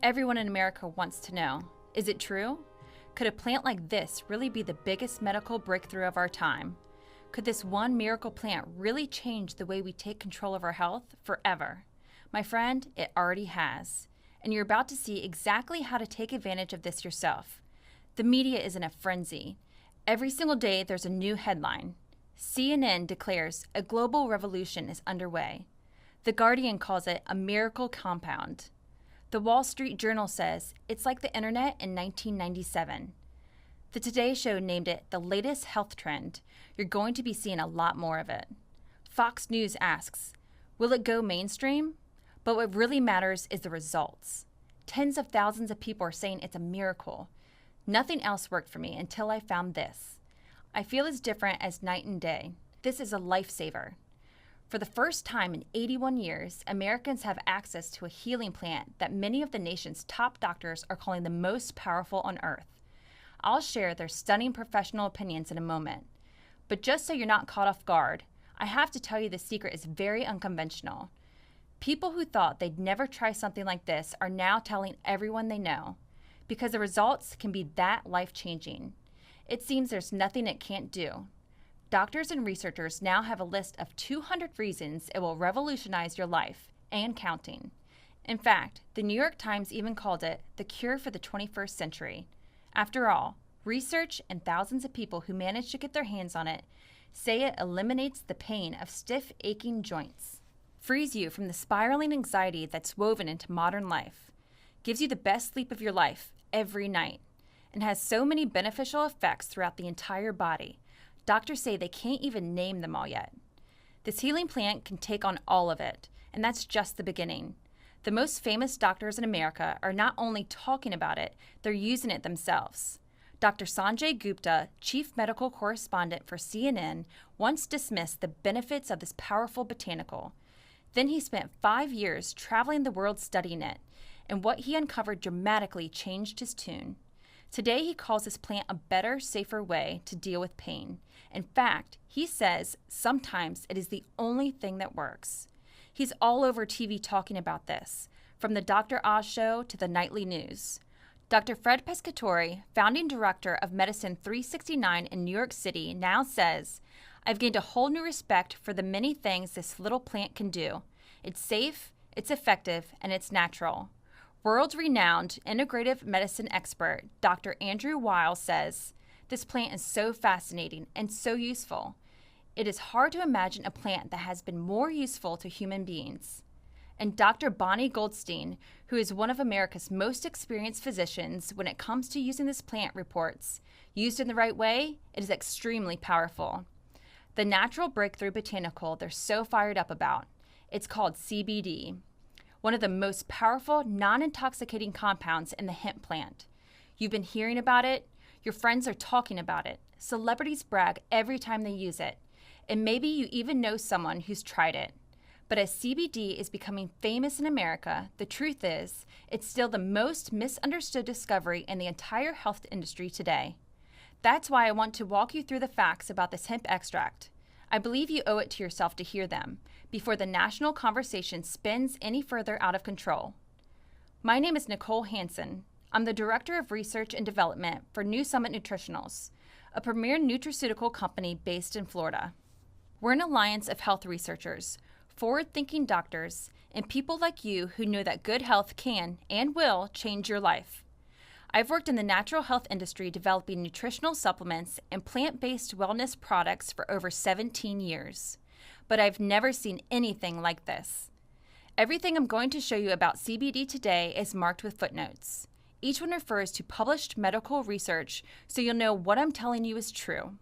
Everyone in America wants to know, is it true? Could a plant like this really be the biggest medical breakthrough of our time? Could this one miracle plant really change the way we take control of our health forever? My friend, it already has. And you're about to see exactly how to take advantage of this yourself. The media is in a frenzy. Every single day there's a new headline. CNN declares a global revolution is underway. The Guardian calls it a miracle compound. The Wall Street Journal says it's like the internet in 1997. The Today Show named it the latest health trend. You're going to be seeing a lot more of it. Fox News asks, will it go mainstream? But what really matters is the results. Tens of thousands of people are saying it's a miracle. Nothing else worked for me until I found this. I feel as different as night and day. This is a lifesaver. For the first time in 81 years, Americans have access to a healing plant that many of the nation's top doctors are calling the most powerful on earth. I'll share their stunning professional opinions in a moment. But just so you're not caught off guard, I have to tell you the secret is very unconventional. People who thought they'd never try something like this are now telling everyone they know, because the results can be that life-changing. It seems there's nothing it can't do. Doctors and researchers now have a list of 200 reasons it will revolutionize your life, and counting. In fact, the New York Times even called it the cure for the 21st century. After all, research and thousands of people who manage to get their hands on it say it eliminates the pain of stiff, aching joints, frees you from the spiraling anxiety that's woven into modern life, gives you the best sleep of your life every night, and has so many beneficial effects throughout the entire body. Doctors say they can't even name them all yet. This healing plant can take on all of it, and that's just the beginning. The most famous doctors in America are not only talking about it, they're using it themselves. Dr. Sanjay Gupta, chief medical correspondent for CNN, once dismissed the benefits of this powerful botanical. Then he spent 5 years traveling the world studying it, and what he uncovered dramatically changed his tune. Today, he calls this plant a better, safer way to deal with pain. In fact, he says sometimes it is the only thing that works. He's all over TV talking about this, from the Dr. Oz show to the nightly news. Dr. Fred Pescatore, founding director of Medicine 369 in New York City, now says, I've gained a whole new respect for the many things this little plant can do. It's safe, it's effective, and it's natural. World-renowned integrative medicine expert Dr. Andrew Weil says, this plant is so fascinating and so useful. It is hard to imagine a plant that has been more useful to human beings. And Dr. Bonnie Goldstein, who is one of America's most experienced physicians when it comes to using this plant, reports, used in the right way, it is extremely powerful. The natural breakthrough botanical they're so fired up about, it's called CBD. One of the most powerful, non-intoxicating compounds in the hemp plant. You've been hearing about it. Your friends are talking about it. Celebrities brag every time they use it. And maybe you even know someone who's tried it. But as CBD is becoming famous in America, the truth is, it's still the most misunderstood discovery in the entire health industry today. That's why I want to walk you through the facts about this hemp extract. I believe you owe it to yourself to hear them before the national conversation spins any further out of control. My name is Nicole Hansen. I'm the Director of Research and Development for New Summit Nutritionals, a premier nutraceutical company based in Florida. We're an alliance of health researchers, forward-thinking doctors, and people like you who know that good health can and will change your life. I've worked in the natural health industry developing nutritional supplements and plant-based wellness products for over 17 years. But I've never seen anything like this. Everything I'm going to show you about CBD today is marked with footnotes. Each one refers to published medical research, so you'll know what I'm telling you is true.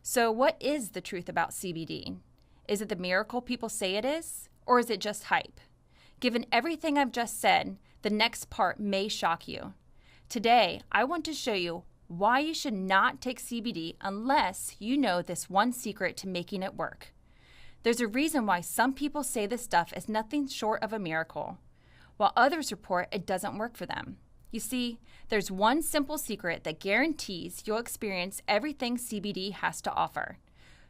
So what is the truth about CBD? Is it the miracle people say it is, or is it just hype? Given everything I've just said, the next part may shock you. Today, I want to show you why you should not take CBD unless you know this one secret to making it work. There's a reason why some people say this stuff is nothing short of a miracle, while others report it doesn't work for them. You see, there's one simple secret that guarantees you'll experience everything CBD has to offer.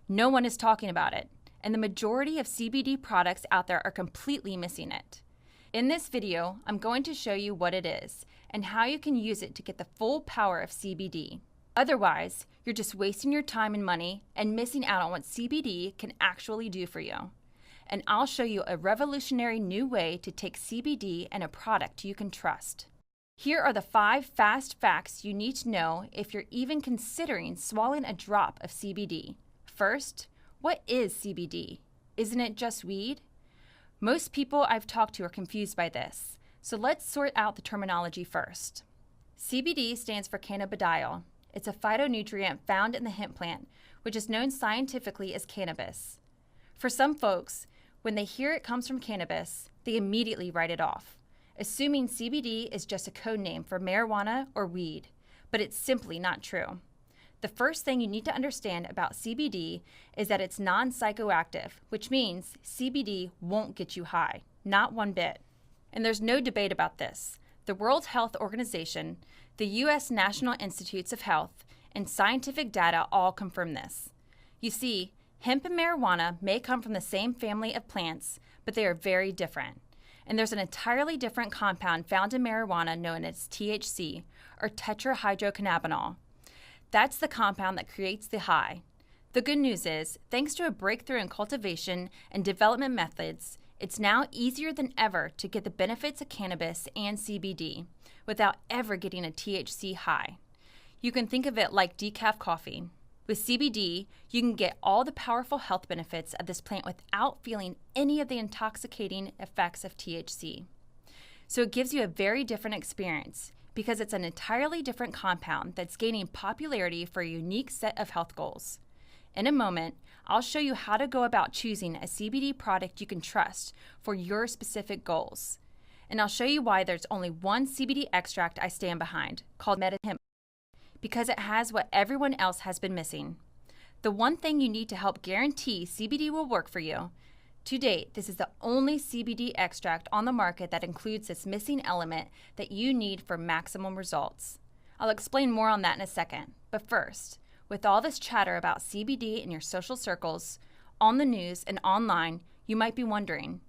No one is talking about it, and the majority of CBD products out there are completely missing it. In this video, I'm going to show you what it is and how you can use it to get the full power of CBD. Otherwise, you're just wasting your time and money and missing out on what CBD can actually do for you. And I'll show you a revolutionary new way to take CBD and a product you can trust. Here are the 5 fast facts you need to know if you're even considering swallowing a drop of CBD. First, what is CBD? Isn't it just weed? Most people I've talked to are confused by this, so let's sort out the terminology first. CBD stands for cannabidiol. It's a phytonutrient found in the hemp plant, which is known scientifically as cannabis. For some folks, when they hear it comes from cannabis, they immediately write it off, assuming CBD is just a code name for marijuana or weed, but it's simply not true. The first thing you need to understand about CBD is that it's non-psychoactive, which means CBD won't get you high, not one bit. And there's no debate about this. The World Health Organization, the U.S. National Institutes of Health, and scientific data all confirm this. You see, hemp and marijuana may come from the same family of plants, but they are very different. And there's an entirely different compound found in marijuana known as THC, or tetrahydrocannabinol. That's the compound that creates the high. The good news is, thanks to a breakthrough in cultivation and development methods, it's now easier than ever to get the benefits of cannabis and CBD without ever getting a THC high. You can think of it like decaf coffee. With CBD, you can get all the powerful health benefits of this plant without feeling any of the intoxicating effects of THC. So it gives you a very different experience because it's an entirely different compound that's gaining popularity for a unique set of health goals. In a moment, I'll show you how to go about choosing a CBD product you can trust for your specific goals. And I'll show you why there's only one CBD extract I stand behind, called MediHemp, because it has what everyone else has been missing. The one thing you need to help guarantee CBD will work for you. To date, this is the only CBD extract on the market that includes this missing element that you need for maximum results. I'll explain more on that in a second, but first, with all this chatter about CBD in your social circles, on the news, and online, you might be wondering,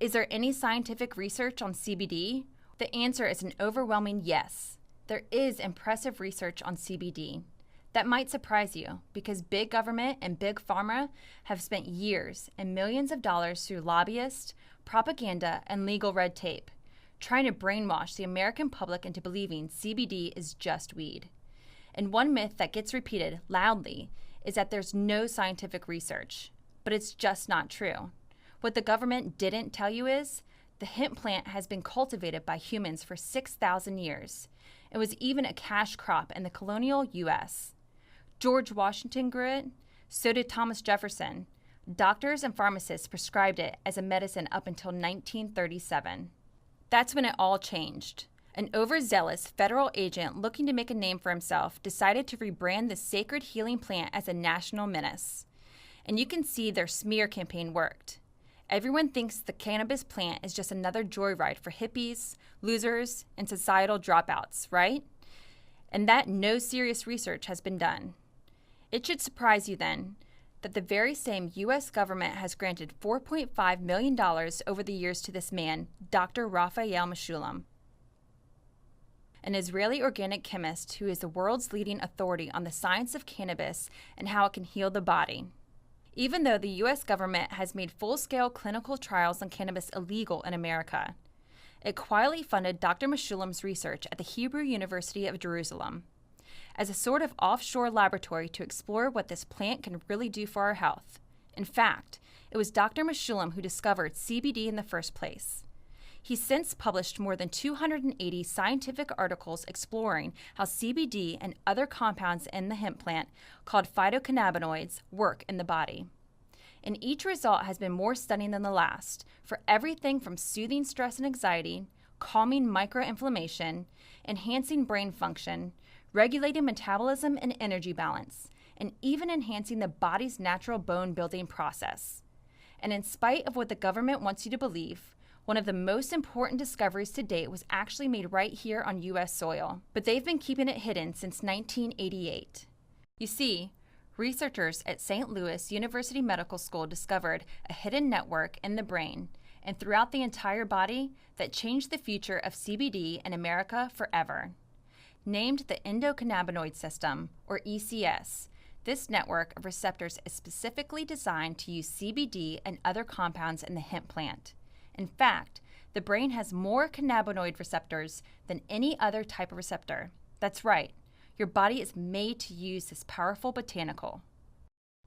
is there any scientific research on CBD? The answer is an overwhelming yes. There is impressive research on CBD. That might surprise you because big government and big pharma have spent years and millions of dollars through lobbyists, propaganda, and legal red tape, trying to brainwash the American public into believing CBD is just weed. And one myth that gets repeated loudly is that there's no scientific research, but it's just not true. What the government didn't tell you is the hemp plant has been cultivated by humans for 6,000 years. It was even a cash crop in the colonial U.S. George Washington grew it, so did Thomas Jefferson. Doctors and pharmacists prescribed it as a medicine up until 1937. That's when it all changed. An overzealous federal agent looking to make a name for himself decided to rebrand the sacred healing plant as a national menace. And you can see their smear campaign worked. Everyone thinks the cannabis plant is just another joyride for hippies, losers, and societal dropouts, right? And that no serious research has been done. It should surprise you then that the very same U.S. government has granted $4.5 million over the years to this man, Dr. Raphael Mechoulam, an Israeli organic chemist who is the world's leading authority on the science of cannabis and how it can heal the body. Even though the U.S. government has made full-scale clinical trials on cannabis illegal in America, it quietly funded Dr. Mechoulam's research at the Hebrew University of Jerusalem as a sort of offshore laboratory to explore what this plant can really do for our health. In fact, it was Dr. Mechoulam who discovered CBD in the first place. He's since published more than 280 scientific articles exploring how CBD and other compounds in the hemp plant, called phytocannabinoids, work in the body. And each result has been more stunning than the last, for everything from soothing stress and anxiety, calming microinflammation, enhancing brain function, regulating metabolism and energy balance, and even enhancing the body's natural bone-building process. And in spite of what the government wants you to believe, one of the most important discoveries to date was actually made right here on U.S. soil, but they've been keeping it hidden since 1988. You see, researchers at St. Louis University Medical School discovered a hidden network in the brain and throughout the entire body that changed the future of CBD in America forever. Named the endocannabinoid system, or ECS, this network of receptors is specifically designed to use CBD and other compounds in the hemp plant. In fact, the brain has more cannabinoid receptors than any other type of receptor. That's right, your body is made to use this powerful botanical.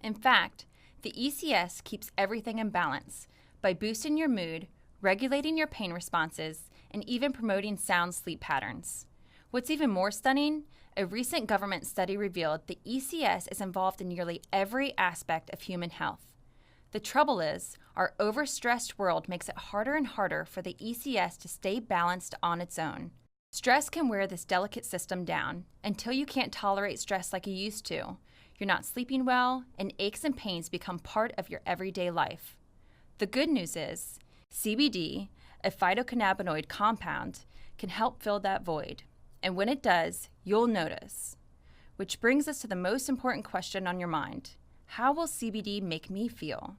In fact, the ECS keeps everything in balance by boosting your mood, regulating your pain responses, and even promoting sound sleep patterns. What's even more stunning, a recent government study revealed the ECS is involved in nearly every aspect of human health. The trouble is, our overstressed world makes it harder and harder for the ECS to stay balanced on its own. Stress can wear this delicate system down until you can't tolerate stress like you used to. You're not sleeping well, and aches and pains become part of your everyday life. The good news is, CBD, a phytocannabinoid compound, can help fill that void. And when it does, you'll notice. Which brings us to the most important question on your mind. How will CBD make me feel?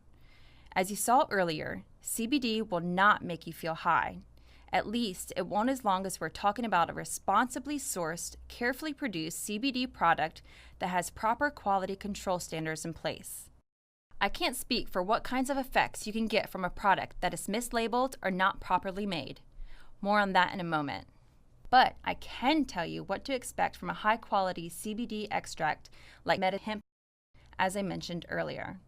As you saw earlier, CBD will not make you feel high. At least, it won't as long as we're talking about a responsibly sourced, carefully produced CBD product that has proper quality control standards in place. I can't speak for what kinds of effects you can get from a product that is mislabeled or not properly made. More on that in a moment. But I can tell you what to expect from a high-quality CBD extract like MediHemp, as I mentioned earlier.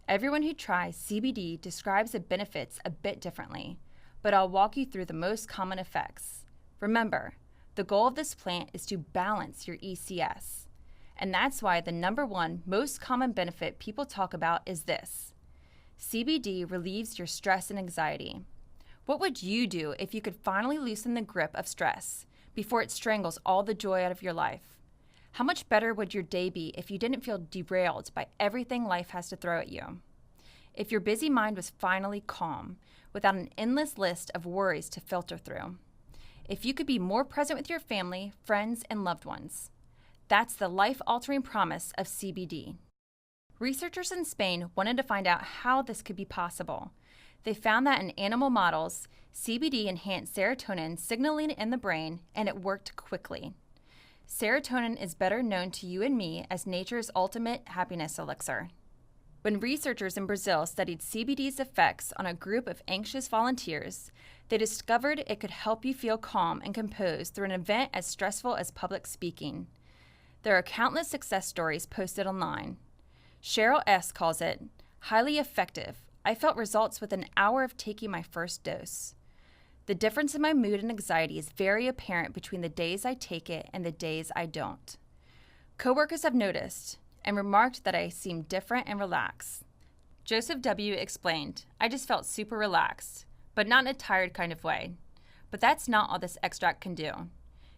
Everyone who tries CBD describes the benefits a bit differently, but I'll walk you through the most common effects. Remember, the goal of this plant is to balance your ECS. And that's why the number one most common benefit people talk about is this. CBD relieves your stress and anxiety. What would you do if you could finally loosen the grip of stress before it strangles all the joy out of your life? How much better would your day be if you didn't feel derailed by everything life has to throw at you? If your busy mind was finally calm, without an endless list of worries to filter through? If you could be more present with your family, friends, and loved ones? That's the life-altering promise of CBD. Researchers in Spain wanted to find out how this could be possible. They found that in animal models, CBD enhanced serotonin signaling in the brain, and it worked quickly. Serotonin is better known to you and me as nature's ultimate happiness elixir. When researchers in Brazil studied CBD's effects on a group of anxious volunteers, they discovered it could help you feel calm and composed through an event as stressful as public speaking. There are countless success stories posted online. Cheryl S. calls it, highly effective. I felt results within an hour of taking my first dose. The difference in my mood and anxiety is very apparent between the days I take it and the days I don't. Coworkers have noticed and remarked that I seem different and relaxed. Joseph W. explained, I just felt super relaxed, but not in a tired kind of way. But that's not all this extract can do.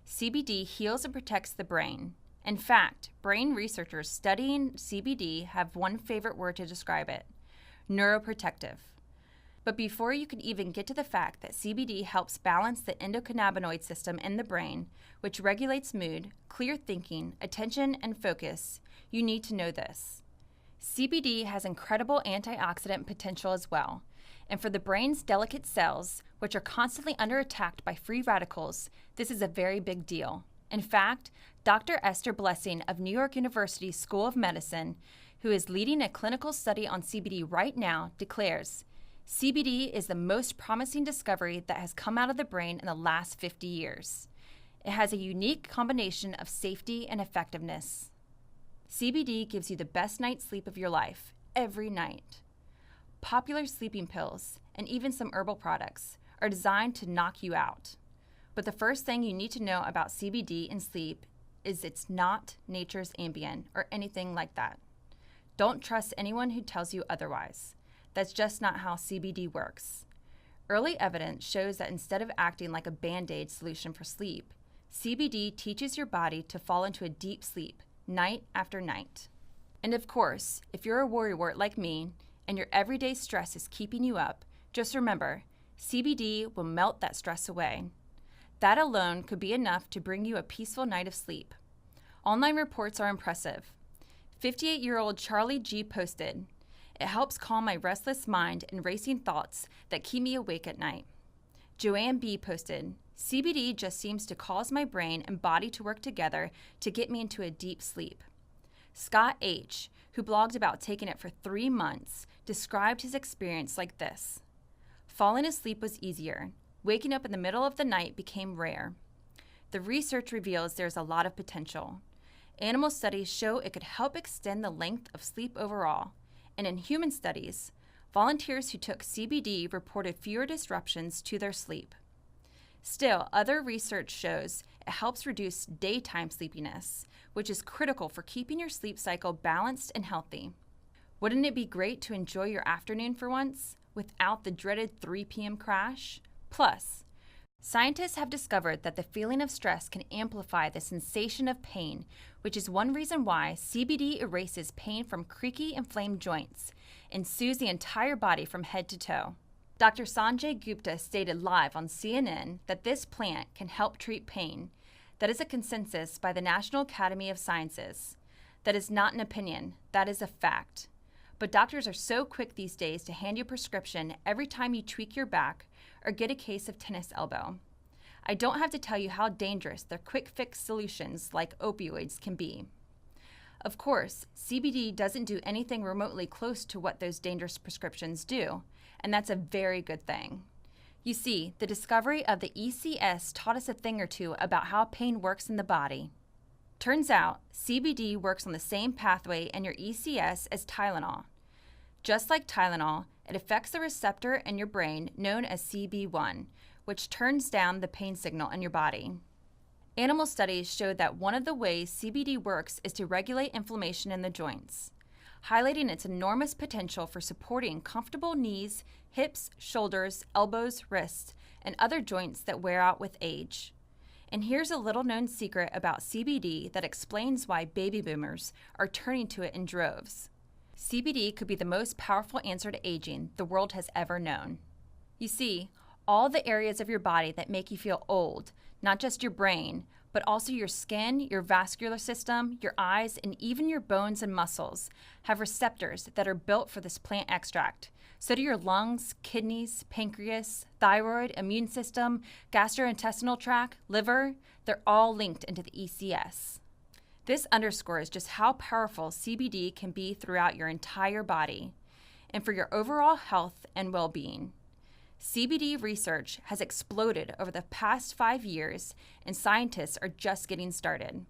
CBD heals and protects the brain. In fact, brain researchers studying CBD have one favorite word to describe it: neuroprotective. But before you can even get to the fact that CBD helps balance the endocannabinoid system in the brain, which regulates mood, clear thinking, attention, and focus, you need to know this. CBD has incredible antioxidant potential as well, and for the brain's delicate cells, which are constantly under attack by free radicals, this is a very big deal. In fact, Dr. Esther Blessing of New York University School of Medicine, who is leading a clinical study on CBD right now, declares, CBD is the most promising discovery that has come out of the brain in the last 50 years. It has a unique combination of safety and effectiveness. CBD gives you the best night's sleep of your life, every night. Popular sleeping pills, and even some herbal products, are designed to knock you out. But the first thing you need to know about CBD and sleep is it's not nature's Ambien or anything like that. Don't trust anyone who tells you otherwise. That's just not how CBD works. Early evidence shows that instead of acting like a Band-Aid solution for sleep, CBD teaches your body to fall into a deep sleep, night after night. And of course, if you're a worrywart like me, and your everyday stress is keeping you up, just remember, CBD will melt that stress away. That alone could be enough to bring you a peaceful night of sleep. Online reports are impressive. 58-year-old Charlie G. posted, It helps calm my restless mind and racing thoughts that keep me awake at night. Joanne B. posted, CBD just seems to cause my brain and body to work together to get me into a deep sleep. Scott H., who blogged about taking it for 3 months, described his experience like this. Falling asleep was easier. Waking up in the middle of the night became rare. The research reveals there's a lot of potential. Animal studies show it could help extend the length of sleep overall. And in human studies, volunteers who took CBD reported fewer disruptions to their sleep. Still, other research shows it helps reduce daytime sleepiness, which is critical for keeping your sleep cycle balanced and healthy. Wouldn't it be great to enjoy your afternoon for once, without the dreaded 3 p.m. crash? Plus, scientists have discovered that the feeling of stress can amplify the sensation of pain, which is one reason why CBD erases pain from creaky, inflamed joints and soothes the entire body from head to toe. Dr. Sanjay Gupta stated live on CNN that this plant can help treat pain. That is a consensus by the National Academy of Sciences. That is not an opinion, that is a fact. But doctors are so quick these days to hand you a prescription every time you tweak your back or get a case of tennis elbow. I don't have to tell you how dangerous their quick fix solutions like opioids can be. Of course, CBD doesn't do anything remotely close to what those dangerous prescriptions do, and that's a very good thing. You see, the discovery of the ECS taught us a thing or two about how pain works in the body. Turns out, CBD works on the same pathway in your ECS as Tylenol. Just like Tylenol, it affects the receptor in your brain known as CB1, which turns down the pain signal in your body. Animal studies showed that one of the ways CBD works is to regulate inflammation in the joints, highlighting its enormous potential for supporting comfortable knees, hips, shoulders, elbows, wrists, and other joints that wear out with age. And here's a little-known secret about CBD that explains why baby boomers are turning to it in droves. CBD could be the most powerful answer to aging the world has ever known. You see, all the areas of your body that make you feel old, not just your brain, but also your skin, your vascular system, your eyes, and even your bones and muscles, have receptors that are built for this plant extract. So do your lungs, kidneys, pancreas, thyroid, immune system, gastrointestinal tract, liver. They're all linked into the ECS. This underscores just how powerful CBD can be throughout your entire body and for your overall health and well-being. CBD research has exploded over the past 5 years, and scientists are just getting started.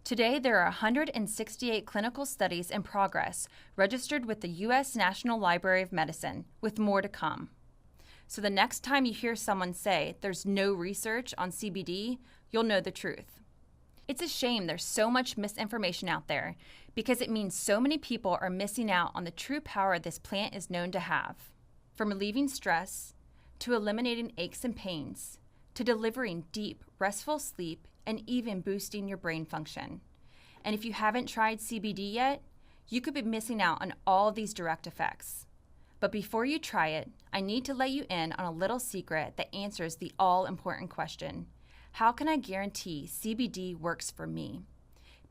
Today, there are 168 clinical studies in progress registered with the U.S. National Library of Medicine, with more to come. So the next time you hear someone say there's no research on CBD, you'll know the truth. It's a shame there's so much misinformation out there because it means so many people are missing out on the true power this plant is known to have. From relieving stress, to eliminating aches and pains, to delivering deep, restful sleep, and even boosting your brain function. And if you haven't tried CBD yet, you could be missing out on all these direct effects. But before you try it, I need to let you in on a little secret that answers the all-important question. How can I guarantee CBD works for me?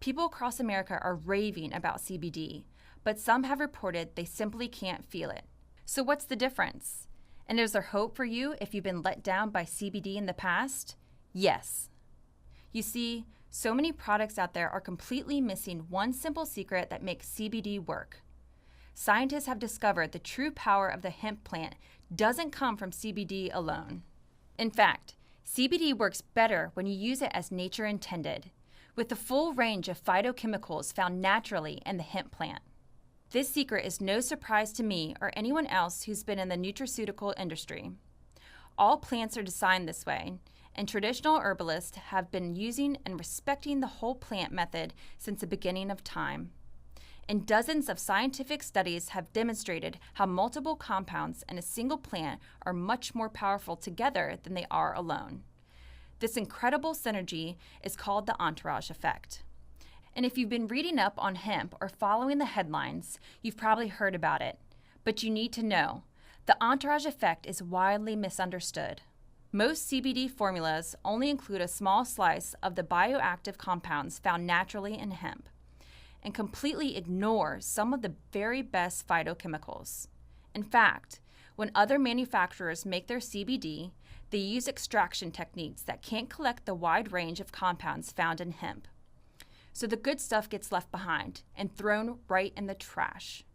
People across America are raving about CBD, but some have reported they simply can't feel it. So what's the difference? And is there hope for you if you've been let down by CBD in the past? Yes. You see, so many products out there are completely missing one simple secret that makes CBD work. Scientists have discovered the true power of the hemp plant doesn't come from CBD alone. In fact, CBD works better when you use it as nature intended, with the full range of phytochemicals found naturally in the hemp plant. This secret is no surprise to me or anyone else who's been in the nutraceutical industry. All plants are designed this way, and traditional herbalists have been using and respecting the whole plant method since the beginning of time. And dozens of scientific studies have demonstrated how multiple compounds in a single plant are much more powerful together than they are alone. This incredible synergy is called the entourage effect. And if you've been reading up on hemp or following the headlines, you've probably heard about it. But you need to know, the entourage effect is widely misunderstood. Most CBD formulas only include a small slice of the bioactive compounds found naturally in hemp. and completely ignore some of the very best phytochemicals. In fact, when other manufacturers make their CBD, they use extraction techniques that can't collect the wide range of compounds found in hemp. So the good stuff gets left behind and thrown right in the trash.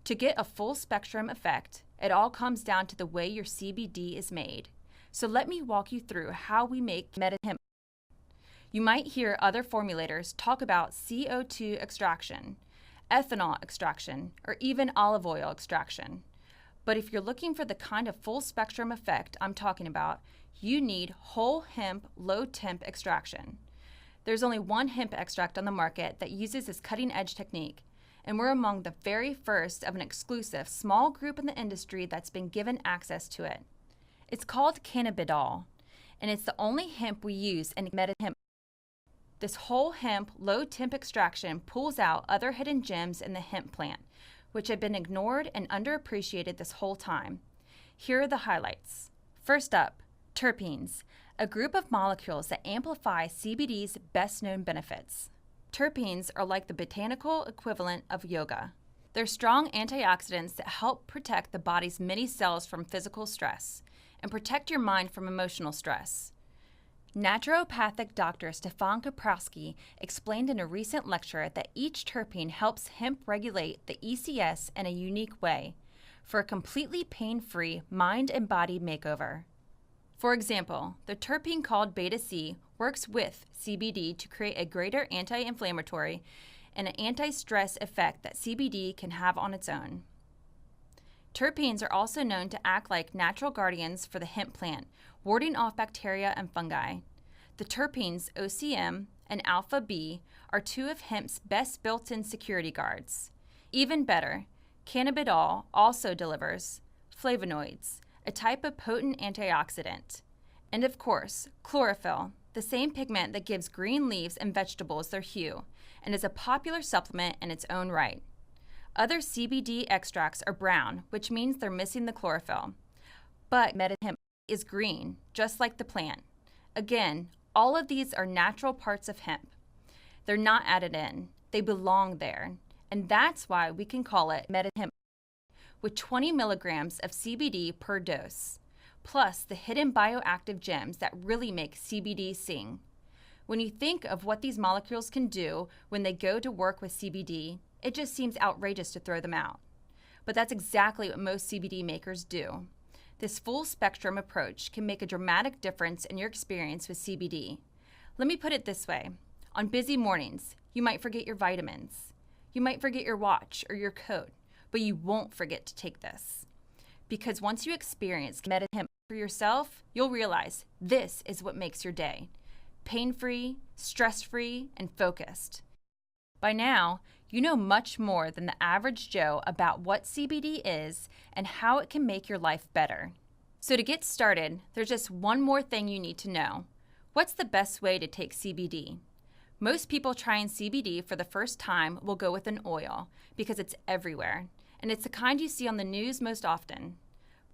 To get a full spectrum effect, it all comes down to the way your CBD is made. So let me walk you through how we make hemp. You might hear other formulators talk about CO2 extraction, ethanol extraction, or even olive oil extraction. But if you're looking for the kind of full spectrum effect I'm talking about, you need whole hemp low temp extraction. There's only one hemp extract on the market that uses this cutting edge technique, and we're among the very first of an exclusive small group in the industry that's been given access to it. It's called Cannabidiol, and it's the only hemp we use in hemp. This whole hemp low temp extraction pulls out other hidden gems in the hemp plant, which have been ignored and underappreciated this whole time. Here are the highlights. First up, terpenes, a group of molecules that amplify CBD's best-known benefits. Terpenes are like the botanical equivalent of yoga. They're strong antioxidants that help protect the body's many cells from physical stress and protect your mind from emotional stress. Naturopathic Dr. Stefan Kaprowski explained in a recent lecture that each terpene helps hemp regulate the ECS in a unique way for a completely pain-free mind and body makeover. For example, the terpene called beta-C works with CBD to create a greater anti-inflammatory and an anti-stress effect that CBD can have on its own. Terpenes are also known to act like natural guardians for the hemp plant, warding off bacteria and fungi. The terpenes OCM and alpha B are two of hemp's best built-in security guards. Even better, cannabidiol also delivers flavonoids, a type of potent antioxidant. And of course, chlorophyll, the same pigment that gives green leaves and vegetables their hue, and is a popular supplement in its own right. Other CBD extracts are brown, which means they're missing the chlorophyll. But hemp is green, just like the plant. Again, all of these are natural parts of hemp. They're not added in. They belong there. And that's why we can call it hemp, with 20 milligrams of CBD per dose, plus the hidden bioactive gems that really make CBD sing. When you think of what these molecules can do when they go to work with CBD, it just seems outrageous to throw them out. But that's exactly what most CBD makers do. This full spectrum approach can make a dramatic difference in your experience with CBD. Let me put it this way. On busy mornings, you might forget your vitamins. You might forget your watch or your coat, but you won't forget to take this. Because once you experience hemp for yourself, you'll realize this is what makes your day. Pain-free, stress-free, and focused. By now, you know much more than the average Joe about what CBD is and how it can make your life better. So to get started, there's just one more thing you need to know. What's the best way to take CBD? Most people trying CBD for the first time will go with an oil because it's everywhere, and it's the kind you see on the news most often.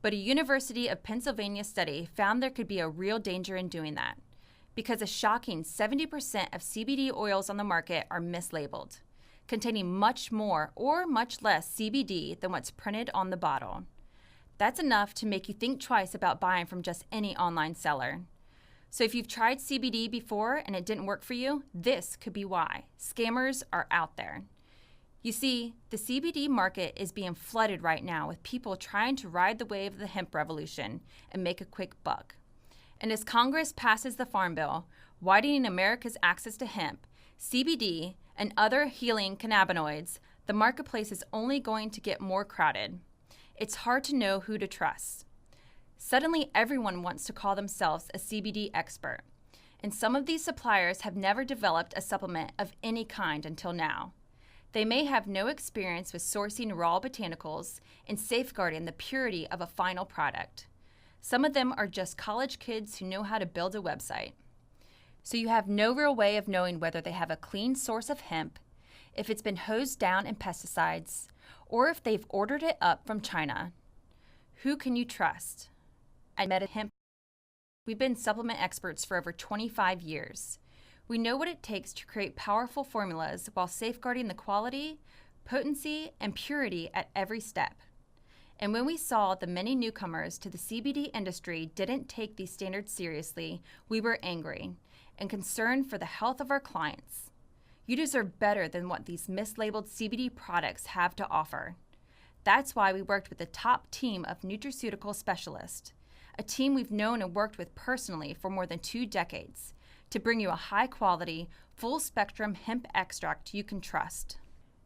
But a University of Pennsylvania study found there could be a real danger in doing that, because a shocking 70% of CBD oils on the market are mislabeled, containing much more or much less CBD than what's printed on the bottle. That's enough to make you think twice about buying from just any online seller. So if you've tried CBD before and it didn't work for you, this could be why. Scammers are out there. You see, the CBD market is being flooded right now with people trying to ride the wave of the hemp revolution and make a quick buck. And as Congress passes the Farm Bill, widening America's access to hemp, CBD, and other healing cannabinoids, the marketplace is only going to get more crowded. It's hard to know who to trust. Suddenly, everyone wants to call themselves a CBD expert, and some of these suppliers have never developed a supplement of any kind until now. They may have no experience with sourcing raw botanicals and safeguarding the purity of a final product. Some of them are just college kids who know how to build a website. So you have no real way of knowing whether they have a clean source of hemp, if it's been hosed down in pesticides, or if they've ordered it up from China. Who can you trust? At MetaHemp, we've been supplement experts for over 25 years. We know what it takes to create powerful formulas while safeguarding the quality, potency, and purity at every step. And when we saw the many newcomers to the CBD industry didn't take these standards seriously, we were angry and concerned for the health of our clients. You deserve better than what these mislabeled CBD products have to offer. That's why we worked with the top team of nutraceutical specialists, a team we've known and worked with personally for more than 2 decades, to bring you a high-quality, full-spectrum hemp extract you can trust.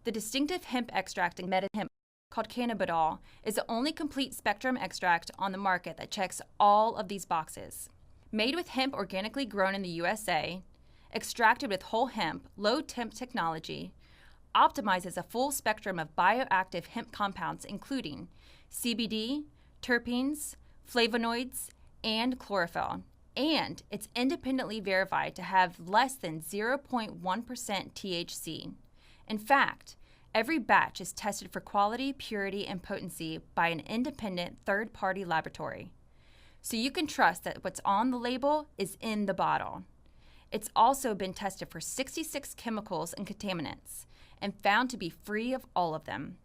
The distinctive hemp extract in hemp, called Cannabidiol, is the only complete spectrum extract on the market that checks all of these boxes. Made with hemp organically grown in the USA, extracted with whole hemp, low-temp technology, optimizes a full spectrum of bioactive hemp compounds including CBD, terpenes, flavonoids, and chlorophyll. And it's independently verified to have less than 0.1% THC. In fact, every batch is tested for quality, purity, and potency by an independent third-party laboratory. So you can trust that what's on the label is in the bottle. It's also been tested for 66 chemicals and contaminants and found to be free of all of them.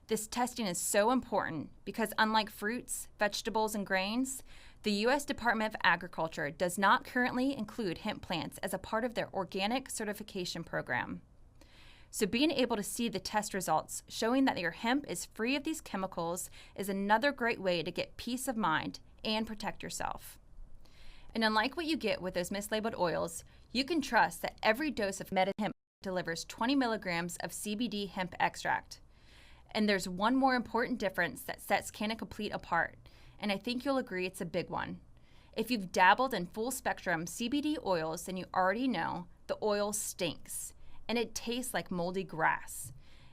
This testing is so important because unlike fruits, vegetables, and grains, the U.S. Department of Agriculture does not currently include hemp plants as a part of their organic certification program. So being able to see the test results showing that your hemp is free of these chemicals is another great way to get peace of mind and protect yourself. And unlike what you get with those mislabeled oils, you can trust that every dose of hemp delivers 20 milligrams of CBD hemp extract. And there's one more important difference that sets Canna Complete apart, and I think you'll agree it's a big one. If you've dabbled in full-spectrum CBD oils, then you already know the oil stinks, and it tastes like moldy grass.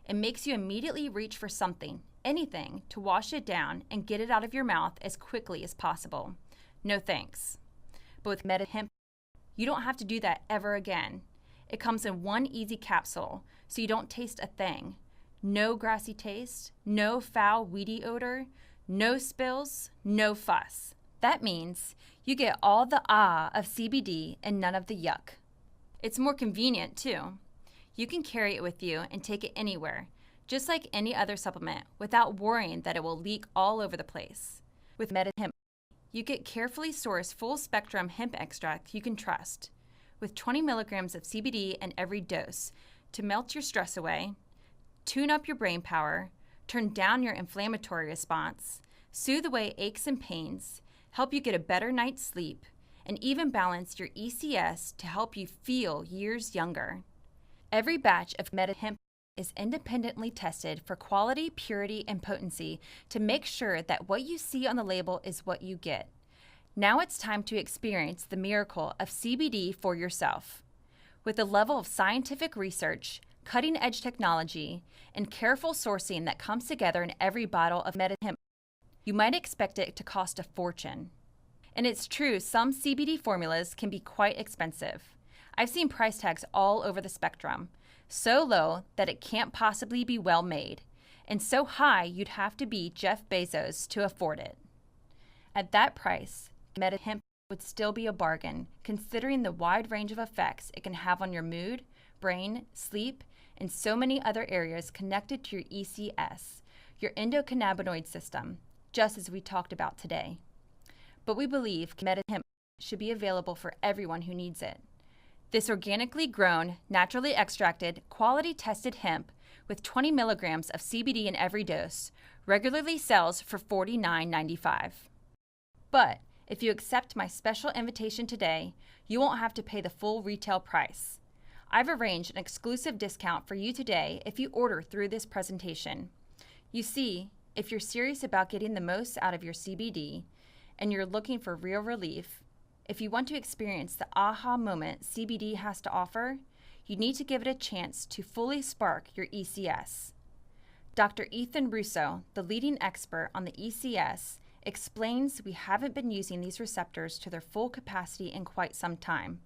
It makes you immediately reach for something, anything, to wash it down and get it out of your mouth as quickly as possible. No thanks. But with hemp, you don't have to do that ever again. It comes in one easy capsule, so you don't taste a thing. No grassy taste, no foul, weedy odor, no spills, no fuss. That means you get all the of CBD and none of the yuck. It's more convenient, too. You can carry it with you and take it anywhere, just like any other supplement, without worrying that it will leak all over the place. With hemp, you get carefully sourced full-spectrum hemp extract you can trust, with 20 milligrams of CBD in every dose to melt your stress away, tune up your brain power, turn down your inflammatory response, soothe away aches and pains, help you get a better night's sleep, and even balance your ECS to help you feel years younger. Every batch of hemp is independently tested for quality, purity, and potency to make sure that what you see on the label is what you get. Now it's time to experience the miracle of CBD for yourself. With the level of scientific research, cutting-edge technology, and careful sourcing that comes together in every bottle of hemp, you might expect it to cost a fortune. And it's true, some CBD formulas can be quite expensive. I've seen price tags all over the spectrum, so low that it can't possibly be well made, and so high you'd have to be Jeff Bezos to afford it. At that price, hemp would still be a bargain, considering the wide range of effects it can have on your mood, brain, sleep, and so many other areas connected to your ECS, your endocannabinoid system, just as we talked about today. But we believe hemp should be available for everyone who needs it. This organically grown, naturally extracted, quality-tested hemp with 20 milligrams of CBD in every dose regularly sells for $49.95. But if you accept my special invitation today, you won't have to pay the full retail price. I've arranged an exclusive discount for you today if you order through this presentation. You see, if you're serious about getting the most out of your CBD and you're looking for real relief, if you want to experience the aha moment CBD has to offer, you need to give it a chance to fully spark your ECS. Dr. Ethan Russo, the leading expert on the ECS, explains we haven't been using these receptors to their full capacity in quite some time.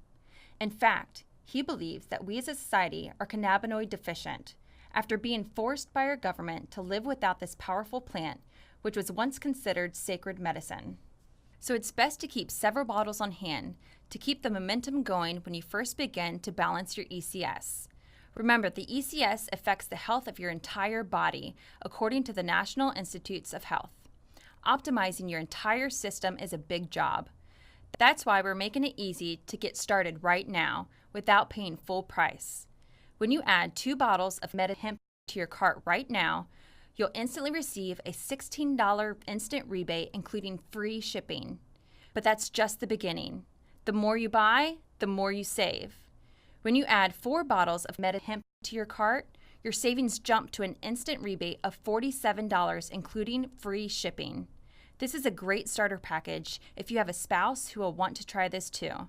In fact, he believes that we as a society are cannabinoid deficient after being forced by our government to live without this powerful plant, which was once considered sacred medicine. So it's best to keep several bottles on hand to keep the momentum going when you first begin to balance your ECS. Remember, the ECS affects the health of your entire body, according to the National Institutes of Health. Optimizing your entire system is a big job. That's why we're making it easy to get started right now without paying full price. When you add 2 bottles of MediHemp to your cart right now, you'll instantly receive a $16 instant rebate, including free shipping. But that's just the beginning. The more you buy, the more you save. When you add 4 bottles of MediHemp to your cart, your savings jump to an instant rebate of $47, including free shipping. This is a great starter package if you have a spouse who will want to try this too.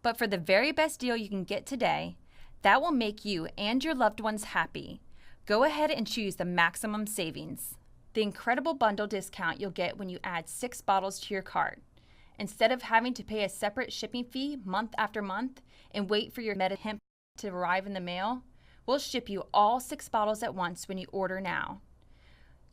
But for the very best deal you can get today, that will make you and your loved ones happy, go ahead and choose the maximum savings. The incredible bundle discount you'll get when you add 6 bottles to your cart. Instead of having to pay a separate shipping fee month after month and wait for your MediHemp to arrive in the mail, we'll ship you all 6 bottles at once when you order now.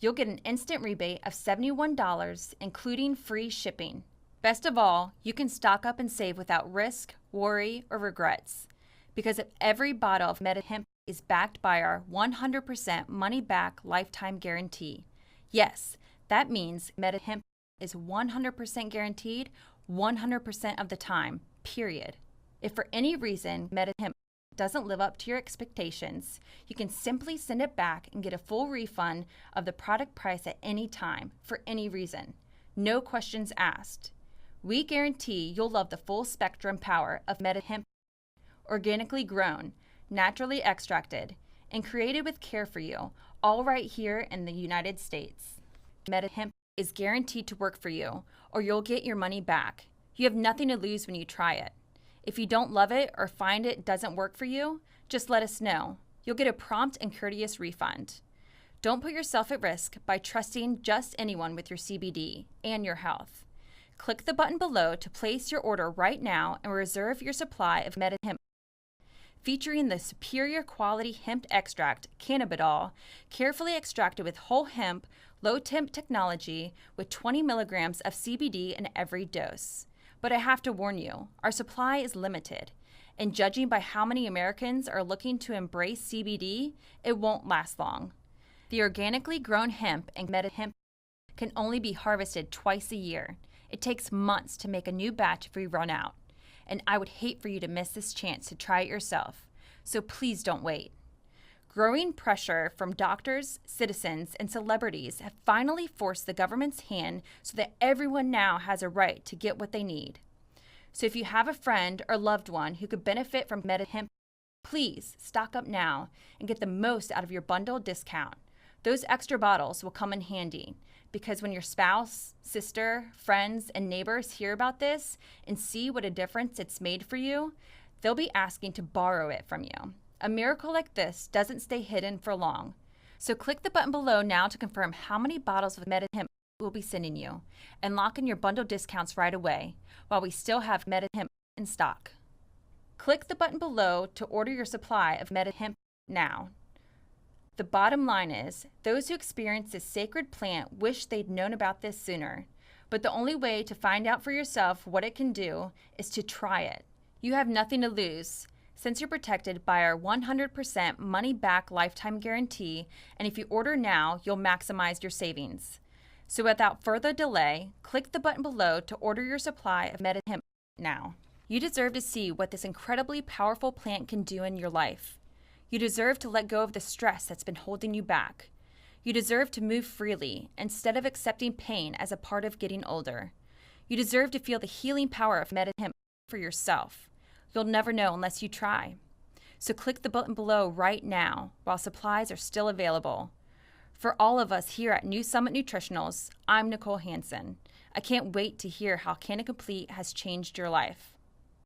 You'll get an instant rebate of $71, including free shipping. Best of all, you can stock up and save without risk, worry, or regrets. Because if every bottle of MediHemp is backed by our 100% money-back lifetime guarantee. Yes, that means MediHemp is 100% guaranteed 100% of the time, period. If for any reason MediHemp doesn't live up to your expectations, you can simply send it back and get a full refund of the product price at any time, for any reason. No questions asked. We guarantee you'll love the full spectrum power of MediHemp, organically grown, naturally extracted, and created with care for you, all right here in the United States. MediHemp is guaranteed to work for you, or you'll get your money back. You have nothing to lose when you try it. If you don't love it or find it doesn't work for you, just let us know. You'll get a prompt and courteous refund. Don't put yourself at risk by trusting just anyone with your CBD and your health. Click the button below to place your order right now and reserve your supply of MediHemp. Featuring the superior quality hemp extract, Cannabidiol, carefully extracted with whole hemp, low-temp technology with 20 milligrams of CBD in every dose. But I have to warn you, our supply is limited, and judging by how many Americans are looking to embrace CBD, it won't last long. The organically grown hemp and MediHemp can only be harvested twice a year. It takes months to make a new batch if we run out, and I would hate for you to miss this chance to try it yourself, so please don't wait. Growing pressure from doctors, citizens, and celebrities have finally forced the government's hand so that everyone now has a right to get what they need. So if you have a friend or loved one who could benefit from MediHemp, please stock up now and get the most out of your bundle discount. Those extra bottles will come in handy because when your spouse, sister, friends, and neighbors hear about this and see what a difference it's made for you, they'll be asking to borrow it from you. A miracle like this doesn't stay hidden for long. So click the button below now to confirm how many bottles of MediHemp we'll be sending you and lock in your bundle discounts right away while we still have MediHemp in stock. Click the button below to order your supply of MediHemp now. The bottom line is, those who experience this sacred plant wish they'd known about this sooner. But the only way to find out for yourself what it can do is to try it. You have nothing to lose, since you're protected by our 100% money-back lifetime guarantee, and if you order now, you'll maximize your savings. So without further delay, click the button below to order your supply of MediHemp now. You deserve to see what this incredibly powerful plant can do in your life. You deserve to let go of the stress that's been holding you back. You deserve to move freely instead of accepting pain as a part of getting older. You deserve to feel the healing power of MediHemp for yourself. You'll never know unless you try. So click the button below right now while supplies are still available. For all of us here at New Summit Nutritionals, I'm Nicole Hansen. I can't wait to hear how Canna Complete has changed your life.